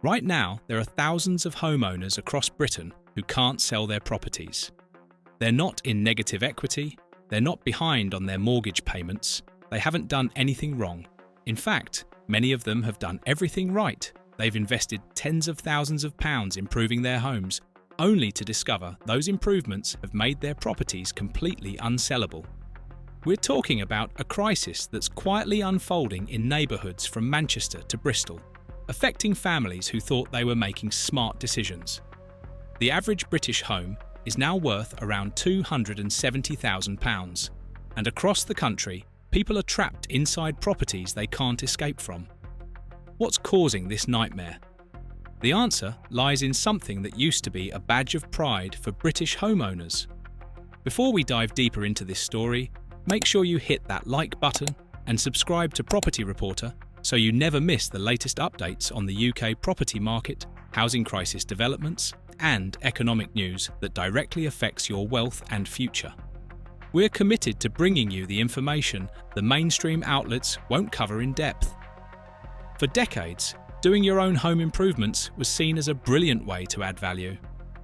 Right now, there are thousands of homeowners across Britain who can't sell their properties. They're not in negative equity, they're not behind on their mortgage payments, they haven't done anything wrong. In fact, many of them have done everything right. They've invested tens of thousands of pounds improving their homes, only to discover those improvements have made their properties completely unsellable. We're talking about a crisis that's quietly unfolding in neighbourhoods from Manchester to Bristol, affecting families who thought they were making smart decisions. The average British home is now worth around £270,000, and across the country, people are trapped inside properties they can't escape from. What's causing this nightmare? The answer lies in something that used to be a badge of pride for British homeowners. Before we dive deeper into this story, make sure you hit that like button and subscribe to Property Reporter so you never miss the latest updates on the UK property market, housing crisis developments, and economic news that directly affects your wealth and future. We're committed to bringing you the information the mainstream outlets won't cover in depth. For decades, doing your own home improvements was seen as a brilliant way to add value.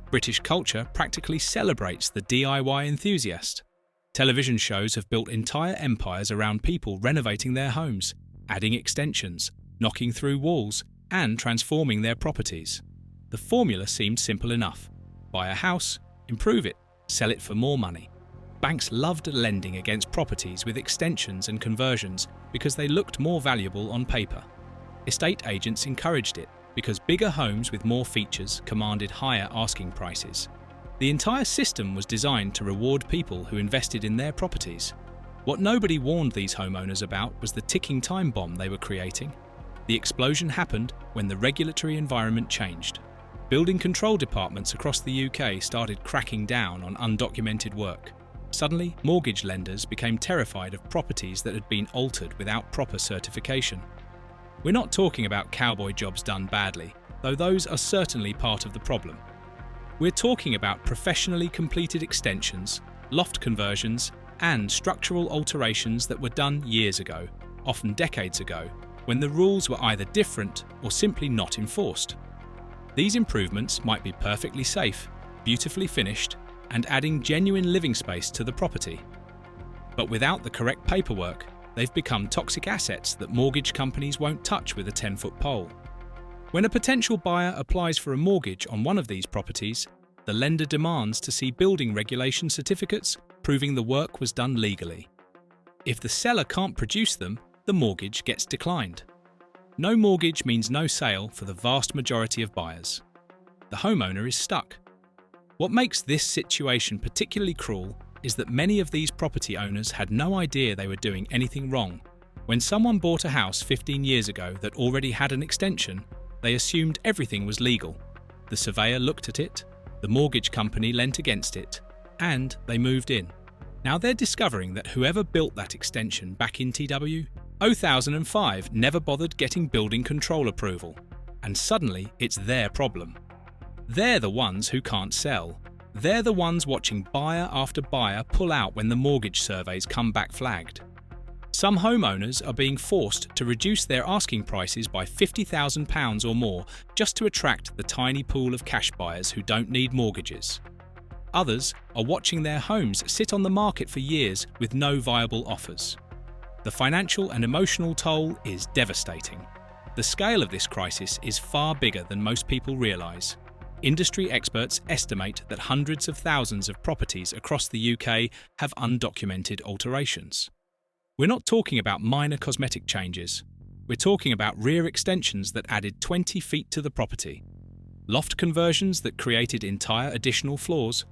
British culture practically celebrates the DIY enthusiast. Television shows have built entire empires around people renovating their homes, adding extensions, knocking through walls, and transforming their properties. The formula seemed simple enough. Buy a house, improve it, sell it for more money. Banks loved lending against properties with extensions and conversions because they looked more valuable on paper. Estate agents encouraged it because bigger homes with more features commanded higher asking prices. The entire system was designed to reward people who invested in their properties. What nobody warned these homeowners about was the ticking time bomb they were creating. The explosion happened when the regulatory environment changed. Building control departments across the UK started cracking down on undocumented work. Suddenly, mortgage lenders became terrified of properties that had been altered without proper certification. We're not talking about cowboy jobs done badly, though those are certainly part of the problem. We're talking about professionally completed extensions, loft conversions, and structural alterations that were done years ago, often decades ago, when the rules were either different or simply not enforced. These improvements might be perfectly safe, beautifully finished, and adding genuine living space to the property. But without the correct paperwork, they've become toxic assets that mortgage companies won't touch with a 10-foot pole. When a potential buyer applies for a mortgage on one of these properties, the lender demands to see building regulation certificates proving the work was done legally. If the seller can't produce them, the mortgage gets declined. No mortgage means no sale for the vast majority of buyers. The homeowner is stuck. What makes this situation particularly cruel is that many of these property owners had no idea they were doing anything wrong. When someone bought a house 15 years ago that already had an extension, they assumed everything was legal. The surveyor looked at it, the mortgage company lent against it, and they moved in. Now they're discovering that whoever built that extension back in 2005 never bothered getting building control approval, and suddenly it's their problem. They're the ones who can't sell. They're the ones watching buyer after buyer pull out when the mortgage surveys come back flagged. Some homeowners are being forced to reduce their asking prices by £50,000 or more just to attract the tiny pool of cash buyers who don't need mortgages. Others are watching their homes sit on the market for years with no viable offers. The financial and emotional toll is devastating. The scale of this crisis is far bigger than most people realise. Industry experts estimate that hundreds of thousands of properties across the UK have undocumented alterations. We're not talking about minor cosmetic changes. We're talking about rear extensions that added 20 feet to the property, loft conversions that created entire additional floors,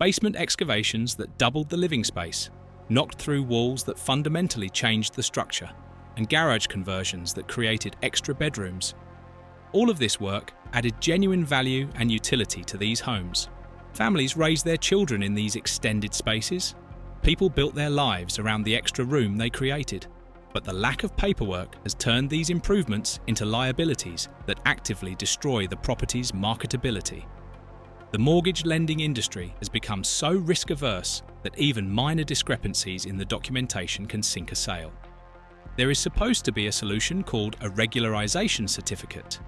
basement excavations that doubled the living space, knocked through walls that fundamentally changed the structure, and garage conversions that created extra bedrooms. All of this work added genuine value and utility to these homes. Families raised their children in these extended spaces. People built their lives around the extra room they created. But the lack of paperwork has turned these improvements into liabilities that actively destroy the property's marketability. The mortgage lending industry has become so risk-averse that even minor discrepancies in the documentation can sink a sale. There is supposed to be a solution called a regularisation certificate.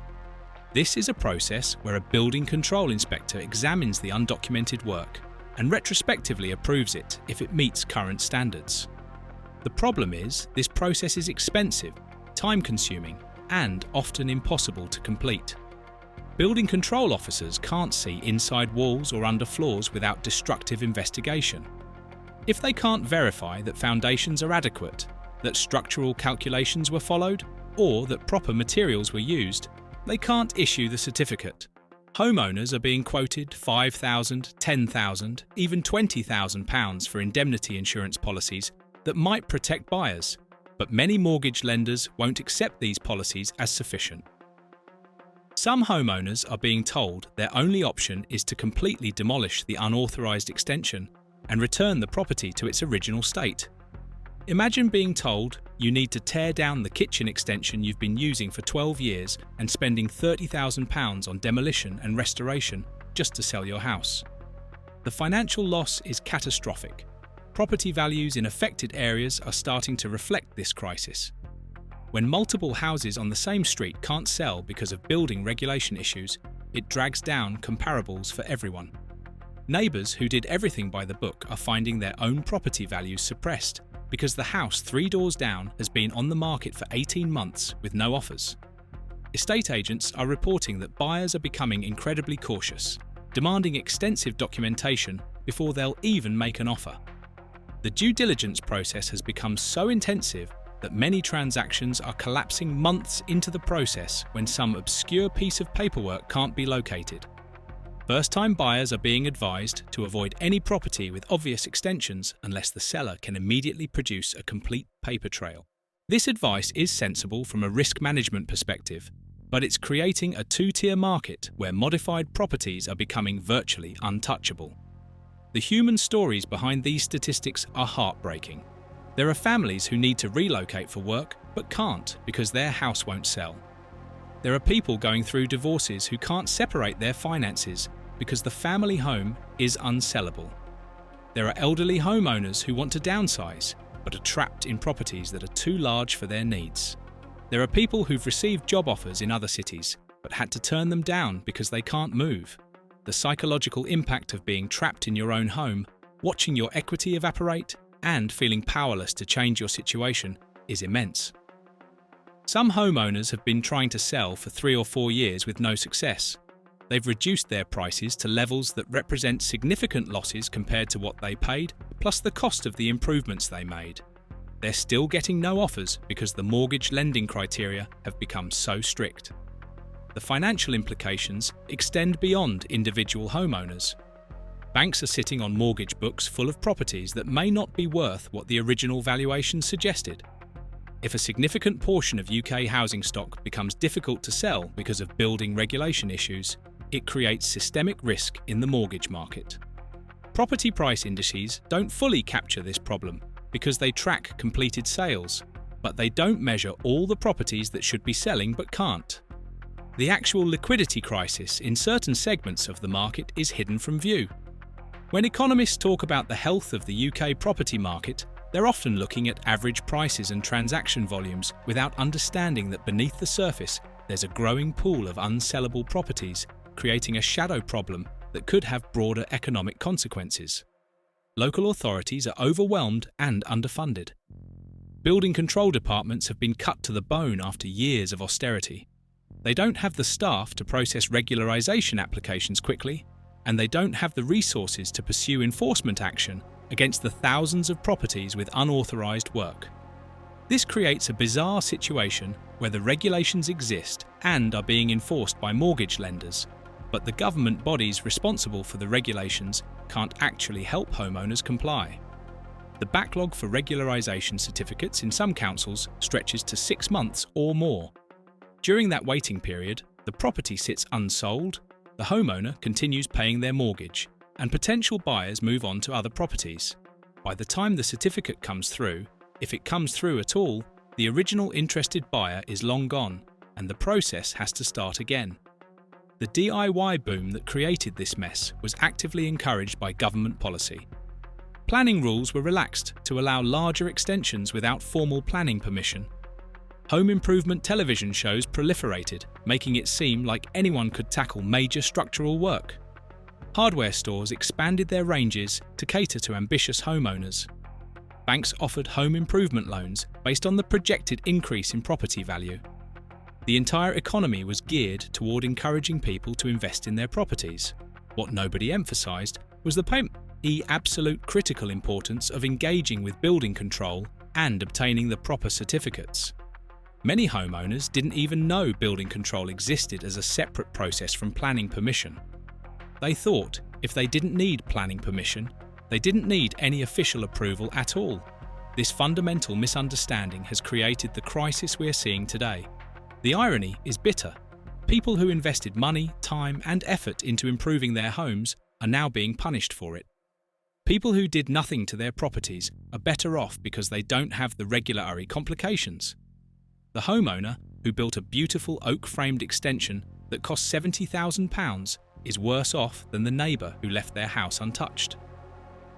This is a process where a building control inspector examines the undocumented work and retrospectively approves it if it meets current standards. The problem is, this process is expensive, time-consuming, and often impossible to complete. Building control officers can't see inside walls or under floors without destructive investigation. If they can't verify that foundations are adequate, that structural calculations were followed, or that proper materials were used, they can't issue the certificate. Homeowners are being quoted £5,000, £10,000, even £20,000 for indemnity insurance policies that might protect buyers, but many mortgage lenders won't accept these policies as sufficient. Some homeowners are being told their only option is to completely demolish the unauthorised extension and return the property to its original state. Imagine being told you need to tear down the kitchen extension you've been using for 12 years and spending £30,000 on demolition and restoration just to sell your house. The financial loss is catastrophic. Property values in affected areas are starting to reflect this crisis. When multiple houses on the same street can't sell because of building regulation issues, it drags down comparables for everyone. Neighbours who did everything by the book are finding their own property values suppressed because the house 3 doors down has been on the market for 18 months with no offers. Estate agents are reporting that buyers are becoming incredibly cautious, demanding extensive documentation before they'll even make an offer. The due diligence process has become so intensive that many transactions are collapsing months into the process when some obscure piece of paperwork can't be located. First-time buyers are being advised to avoid any property with obvious extensions unless the seller can immediately produce a complete paper trail. This advice is sensible from a risk management perspective, but it's creating a two-tier market where modified properties are becoming virtually untouchable. The human stories behind these statistics are heartbreaking. There are families who need to relocate for work but can't because their house won't sell. There are people going through divorces who can't separate their finances because the family home is unsellable. There are elderly homeowners who want to downsize but are trapped in properties that are too large for their needs. There are people who've received job offers in other cities but had to turn them down because they can't move. The psychological impact of being trapped in your own home, watching your equity evaporate, and feeling powerless to change your situation is immense. Some homeowners have been trying to sell for 3 or 4 years with no success. They've reduced their prices to levels that represent significant losses compared to what they paid, plus the cost of the improvements they made. They're still getting no offers because the mortgage lending criteria have become so strict. The financial implications extend beyond individual homeowners. Banks are sitting on mortgage books full of properties that may not be worth what the original valuation suggested. If a significant portion of UK housing stock becomes difficult to sell because of building regulation issues, it creates systemic risk in the mortgage market. Property price indices don't fully capture this problem because they track completed sales, but they don't measure all the properties that should be selling but can't. The actual liquidity crisis in certain segments of the market is hidden from view. When economists talk about the health of the UK property market, they're often looking at average prices and transaction volumes without understanding that beneath the surface there's a growing pool of unsellable properties, creating a shadow problem that could have broader economic consequences. Local authorities are overwhelmed and underfunded. Building control departments have been cut to the bone after years of austerity. They don't have the staff to process regularisation applications quickly, and they don't have the resources to pursue enforcement action against the thousands of properties with unauthorised work. This creates a bizarre situation where the regulations exist and are being enforced by mortgage lenders, but the government bodies responsible for the regulations can't actually help homeowners comply. The backlog for regularisation certificates in some councils stretches to 6 months or more. During that waiting period, the property sits unsold, the homeowner continues paying their mortgage, and potential buyers move on to other properties. By the time the certificate comes through, if it comes through at all, the original interested buyer is long gone, and the process has to start again. The DIY boom that created this mess was actively encouraged by government policy. Planning rules were relaxed to allow larger extensions without formal planning permission. home improvement television shows proliferated, making it seem like anyone could tackle major structural work. Hardware stores expanded their ranges to cater to ambitious homeowners. Banks offered home improvement loans based on the projected increase in property value. The entire economy was geared toward encouraging people to invest in their properties. What nobody emphasized was the absolute critical importance of engaging with building control and obtaining the proper certificates. Many homeowners didn't even know building control existed as a separate process from planning permission. They thought if they didn't need planning permission, they didn't need any official approval at all. This fundamental misunderstanding has created the crisis we are seeing today. The irony is bitter. People who invested money, time, and effort into improving their homes are now being punished for it. People who did nothing to their properties are better off because they don't have the regulatory complications. The homeowner who built a beautiful oak-framed extension that cost £70,000 is worse off than the neighbour who left their house untouched.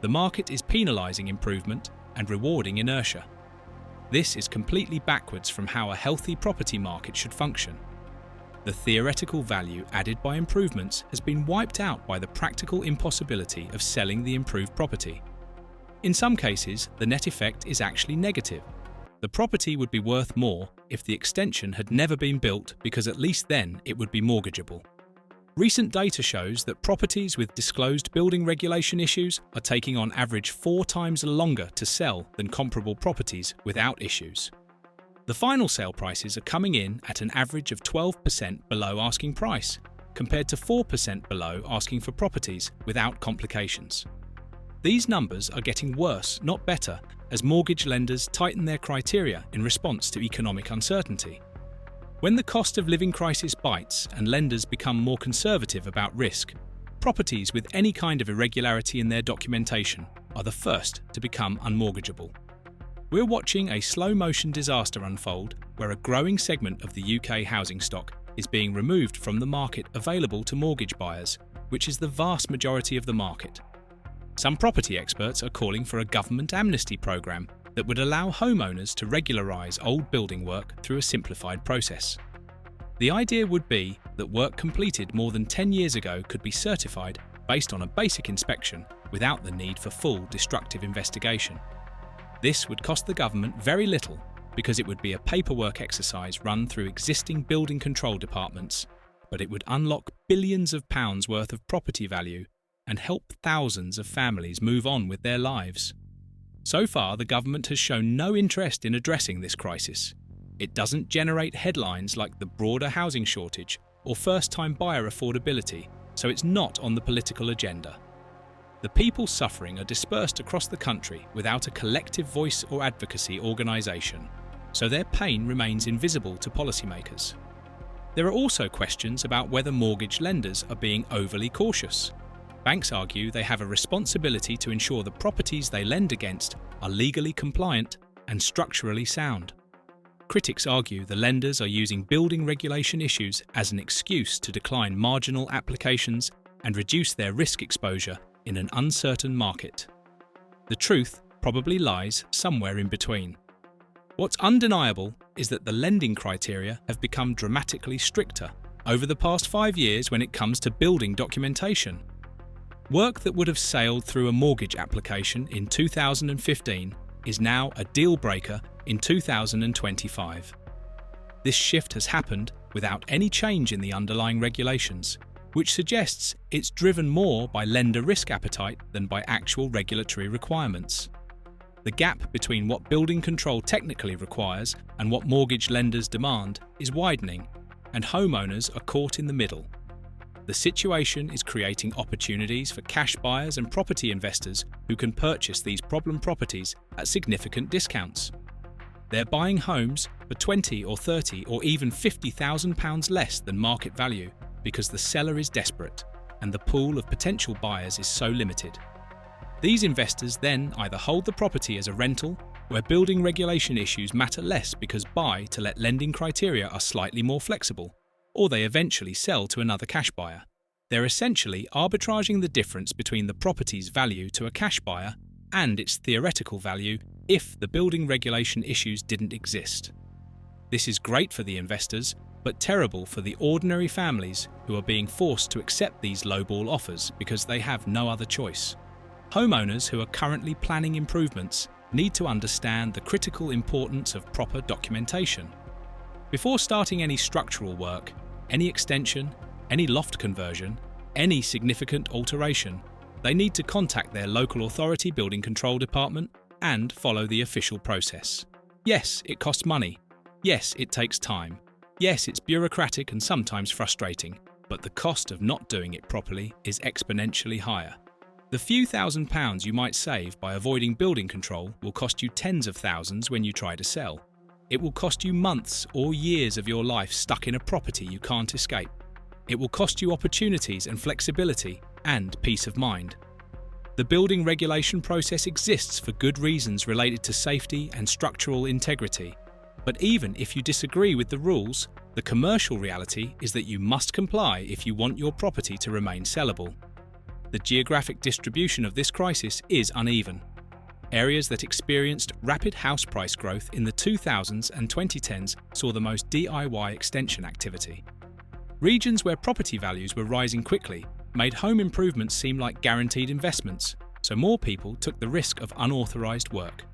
The market is penalising improvement and rewarding inertia. This is completely backwards from how a healthy property market should function. The theoretical value added by improvements has been wiped out by the practical impossibility of selling the improved property. In some cases, the net effect is actually negative. The property would be worth more if the extension had never been built because at least then it would be mortgageable. Recent data shows that properties with disclosed building regulation issues are taking on average 4 times longer to sell than comparable properties without issues. The final sale prices are coming in at an average of 12% below asking price, compared to 4% below asking for properties without complications. These numbers are getting worse, not better, as mortgage lenders tighten their criteria in response to economic uncertainty. When the cost of living crisis bites and lenders become more conservative about risk, properties with any kind of irregularity in their documentation are the first to become unmortgageable. We're watching a slow-motion disaster unfold where a growing segment of the UK housing stock is being removed from the market available to mortgage buyers, which is the vast majority of the market. Some property experts are calling for a government amnesty programme that would allow homeowners to regularise old building work through a simplified process. The idea would be that work completed more than 10 years ago could be certified based on a basic inspection without the need for full destructive investigation. This would cost the government very little because it would be a paperwork exercise run through existing building control departments, but it would unlock billions of pounds worth of property value and help thousands of families move on with their lives. So far, the government has shown no interest in addressing this crisis. It doesn't generate headlines like the broader housing shortage or first-time buyer affordability, so it's not on the political agenda. The people suffering are dispersed across the country without a collective voice or advocacy organisation, so their pain remains invisible to policymakers. There are also questions about whether mortgage lenders are being overly cautious. Banks argue they have a responsibility to ensure the properties they lend against are legally compliant and structurally sound. Critics argue the lenders are using building regulation issues as an excuse to decline marginal applications and reduce their risk exposure in an uncertain market. The truth probably lies somewhere in between. What's undeniable is that the lending criteria have become dramatically stricter over the past 5 years when it comes to building documentation. Work that would have sailed through a mortgage application in 2015 is now a deal breaker in 2025. This shift has happened without any change in the underlying regulations, which suggests it's driven more by lender risk appetite than by actual regulatory requirements. The gap between what building control technically requires and what mortgage lenders demand is widening, and homeowners are caught in the middle. The situation is creating opportunities for cash buyers and property investors who can purchase these problem properties at significant discounts. They're buying homes for £20,000 or £30,000 or even £50,000 less than market value because the seller is desperate and the pool of potential buyers is so limited. These investors then either hold the property as a rental, where building regulation issues matter less because buy-to-let lending criteria are slightly more flexible, or they eventually sell to another cash buyer. They're essentially arbitraging the difference between the property's value to a cash buyer and its theoretical value if the building regulation issues didn't exist. This is great for the investors, but terrible for the ordinary families who are being forced to accept these lowball offers because they have no other choice. Homeowners who are currently planning improvements need to understand the critical importance of proper documentation. Before starting any structural work, any extension, any loft conversion, any significant alteration, they need to contact their local authority building control department and follow the official process. Yes, it costs money. Yes, it takes time. Yes, it's bureaucratic and sometimes frustrating, but the cost of not doing it properly is exponentially higher. The few £1,000s you might save by avoiding building control will cost you tens of thousands when you try to sell. It will cost you months or years of your life stuck in a property you can't escape. It will cost you opportunities and flexibility and peace of mind. The building regulation process exists for good reasons related to safety and structural integrity. But even if you disagree with the rules, the commercial reality is that you must comply if you want your property to remain sellable. The geographic distribution of this crisis is uneven. Areas that experienced rapid house price growth in the 2000s and 2010s saw the most DIY extension activity. Regions where property values were rising quickly made home improvements seem like guaranteed investments, so more people took the risk of unauthorized work.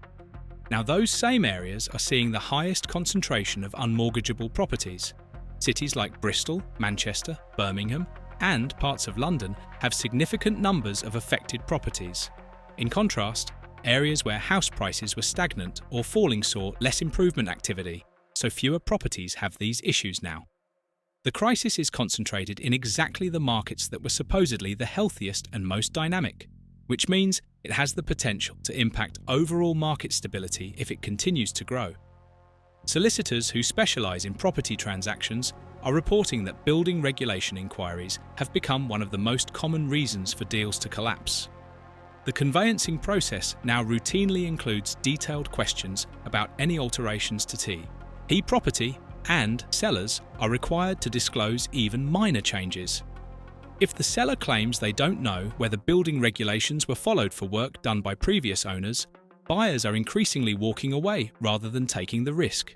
Now those same areas are seeing the highest concentration of unmortgageable properties. Cities like Bristol, Manchester, Birmingham, and parts of London have significant numbers of affected properties. In contrast, areas where house prices were stagnant or falling saw less improvement activity, so fewer properties have these issues now. The crisis is concentrated in exactly the markets that were supposedly the healthiest and most dynamic, which means it has the potential to impact overall market stability if it continues to grow. Solicitors who specialize in property transactions are reporting that building regulation inquiries have become one of the most common reasons for deals to collapse. The conveyancing process now routinely includes detailed questions about any alterations to T property, and sellers are required to disclose even minor changes. If the seller claims they don't know whether building regulations were followed for work done by previous owners, buyers are increasingly walking away rather than taking the risk.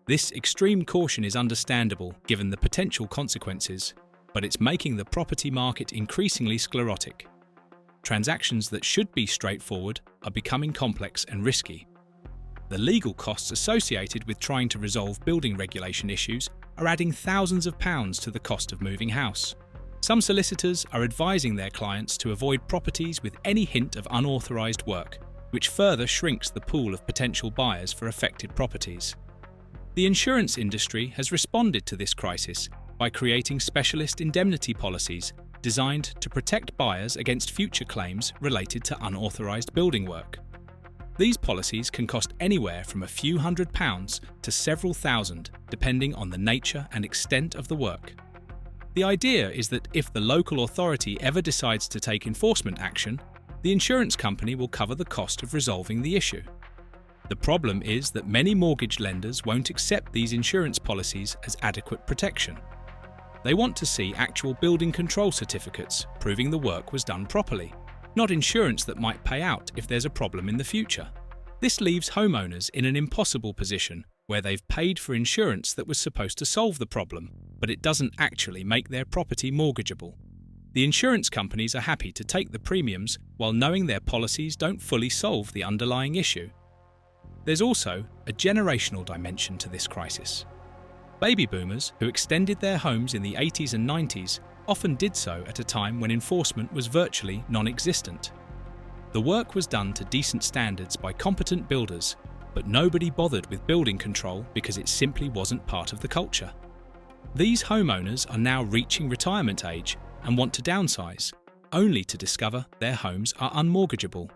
This extreme caution is understandable given the potential consequences, but it's making the property market increasingly sclerotic. Transactions that should be straightforward are becoming complex and risky. The legal costs associated with trying to resolve building regulation issues are adding thousands of pounds to the cost of moving house. Some solicitors are advising their clients to avoid properties with any hint of unauthorized work, which further shrinks the pool of potential buyers for affected properties. The insurance industry has responded to this crisis by creating specialist indemnity policies designed to protect buyers against future claims related to unauthorized building work. These policies can cost anywhere from a few £100s to several thousand, depending on the nature and extent of the work. The idea is that if the local authority ever decides to take enforcement action, the insurance company will cover the cost of resolving the issue. The problem is that many mortgage lenders won't accept these insurance policies as adequate protection. They want to see actual building control certificates proving the work was done properly, not insurance that might pay out if there's a problem in the future. This leaves homeowners in an impossible position where they've paid for insurance that was supposed to solve the problem, but it doesn't actually make their property mortgageable. The insurance companies are happy to take the premiums while knowing their policies don't fully solve the underlying issue. There's also a generational dimension to this crisis. Baby boomers who extended their homes in the 80s and 90s often did so at a time when enforcement was virtually non-existent. The work was done to decent standards by competent builders, but nobody bothered with building control because it simply wasn't part of the culture. These homeowners are now reaching retirement age and want to downsize, only to discover their homes are unmortgageable.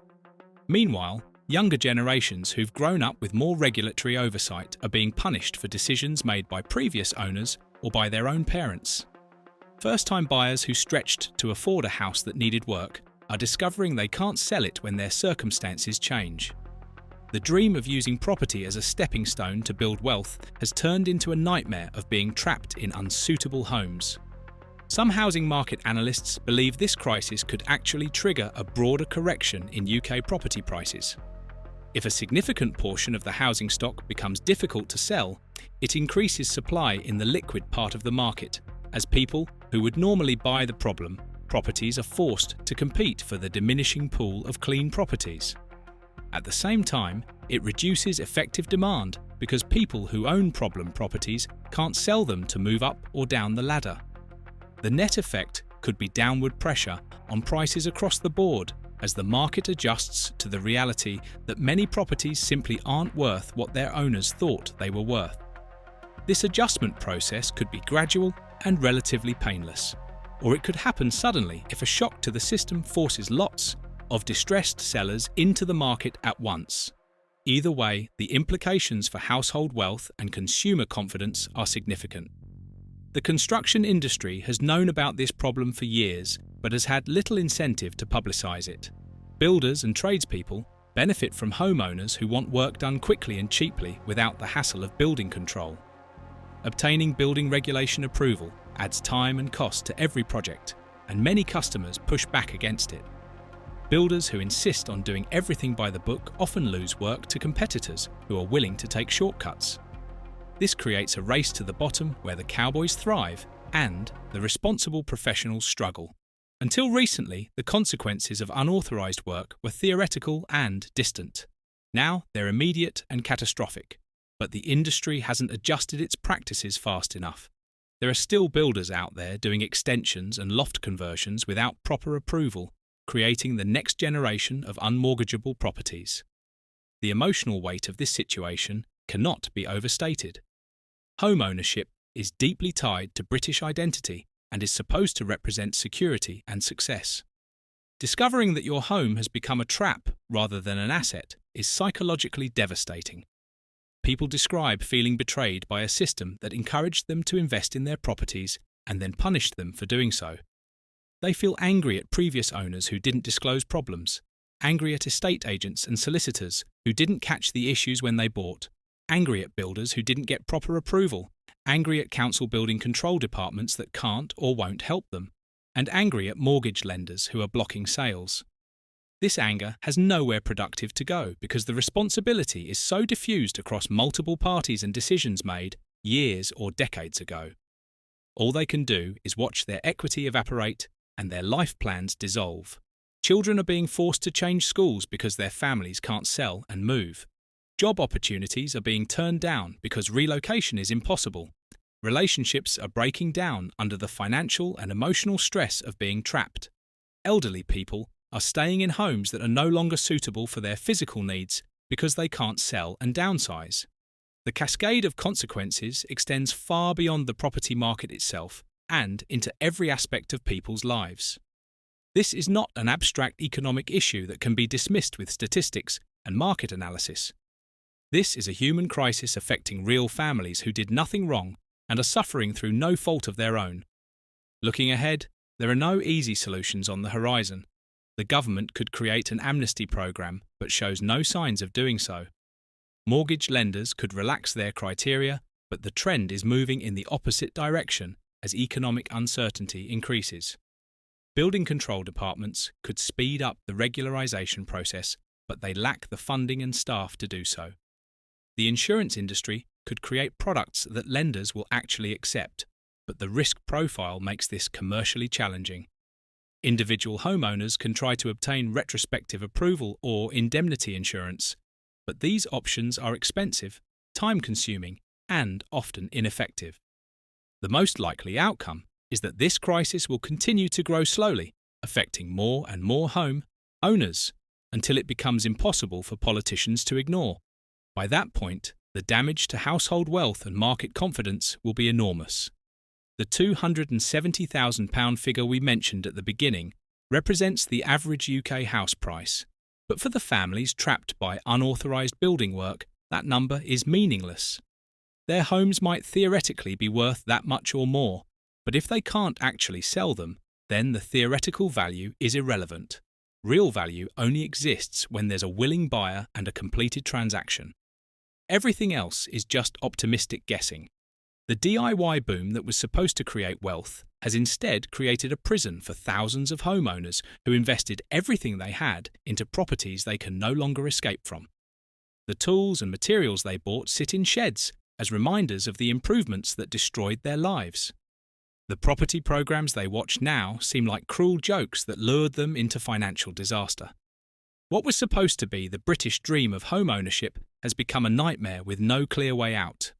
Meanwhile, younger generations who've grown up with more regulatory oversight are being punished for decisions made by previous owners or by their own parents. First-time buyers who stretched to afford a house that needed work are discovering they can't sell it when their circumstances change. The dream of using property as a stepping stone to build wealth has turned into a nightmare of being trapped in unsuitable homes. Some housing market analysts believe this crisis could actually trigger a broader correction in UK property prices. If a significant portion of the housing stock becomes difficult to sell, it increases supply in the liquid part of the market, as people who would normally buy the problem properties are forced to compete for the diminishing pool of clean properties. At the same time, it reduces effective demand because people who own problem properties can't sell them to move up or down the ladder. The net effect could be downward pressure on prices across the board as the market adjusts to the reality that many properties simply aren't worth what their owners thought they were worth. This adjustment process could be gradual and relatively painless, or it could happen suddenly if a shock to the system forces lots of distressed sellers into the market at once. Either way, the implications for household wealth and consumer confidence are significant. The construction industry has known about this problem for years, but has had little incentive to publicize it. Builders and tradespeople benefit from homeowners who want work done quickly and cheaply without the hassle of building control. Obtaining building regulation approval adds time and cost to every project, and many customers push back against it. Builders who insist on doing everything by the book often lose work to competitors who are willing to take shortcuts. This creates a race to the bottom where the cowboys thrive and the responsible professionals struggle. Until recently, the consequences of unauthorized work were theoretical and distant. Now they're immediate and catastrophic, but the industry hasn't adjusted its practices fast enough. There are still builders out there doing extensions and loft conversions without proper approval, creating the next generation of unmortgageable properties. The emotional weight of this situation cannot be overstated. Home ownership is deeply tied to British identity and is supposed to represent security and success. Discovering that your home has become a trap rather than an asset is psychologically devastating. People describe feeling betrayed by a system that encouraged them to invest in their properties and then punished them for doing so. They feel angry at previous owners who didn't disclose problems, angry at estate agents and solicitors who didn't catch the issues when they bought, angry at builders who didn't get proper approval, angry at council building control departments that can't or won't help them, and angry at mortgage lenders who are blocking sales. This anger has nowhere productive to go because the responsibility is so diffused across multiple parties and decisions made years or decades ago. All they can do is watch their equity evaporate and their life plans dissolve. Children are being forced to change schools because their families can't sell and move. Job opportunities are being turned down because relocation is impossible. Relationships are breaking down under the financial and emotional stress of being trapped. Elderly people are staying in homes that are no longer suitable for their physical needs because they can't sell and downsize. The cascade of consequences extends far beyond the property market itself and into every aspect of people's lives. This is not an abstract economic issue that can be dismissed with statistics and market analysis. This is a human crisis affecting real families who did nothing wrong and are suffering through no fault of their own. Looking ahead, there are no easy solutions on the horizon. The government could create an amnesty program, but shows no signs of doing so. Mortgage lenders could relax their criteria, but the trend is moving in the opposite direction as economic uncertainty increases. Building control departments could speed up the regularization process, but they lack the funding and staff to do so. The insurance industry could create products that lenders will actually accept, but the risk profile makes this commercially challenging. Individual homeowners can try to obtain retrospective approval or indemnity insurance, but these options are expensive, time-consuming, and often ineffective. The most likely outcome is that this crisis will continue to grow slowly, affecting more and more home owners until it becomes impossible for politicians to ignore. By that point, the damage to household wealth and market confidence will be enormous. The £270,000 figure we mentioned at the beginning represents the average UK house price, but for the families trapped by unauthorised building work, that number is meaningless. Their homes might theoretically be worth that much or more, but if they can't actually sell them, then the theoretical value is irrelevant. Real value only exists when there's a willing buyer and a completed transaction. Everything else is just optimistic guessing. The DIY boom that was supposed to create wealth has instead created a prison for thousands of homeowners who invested everything they had into properties they can no longer escape from. The tools and materials they bought sit in sheds as reminders of the improvements that destroyed their lives. The property programs they watch now seem like cruel jokes that lured them into financial disaster. What was supposed to be the British dream of home ownership has become a nightmare with no clear way out.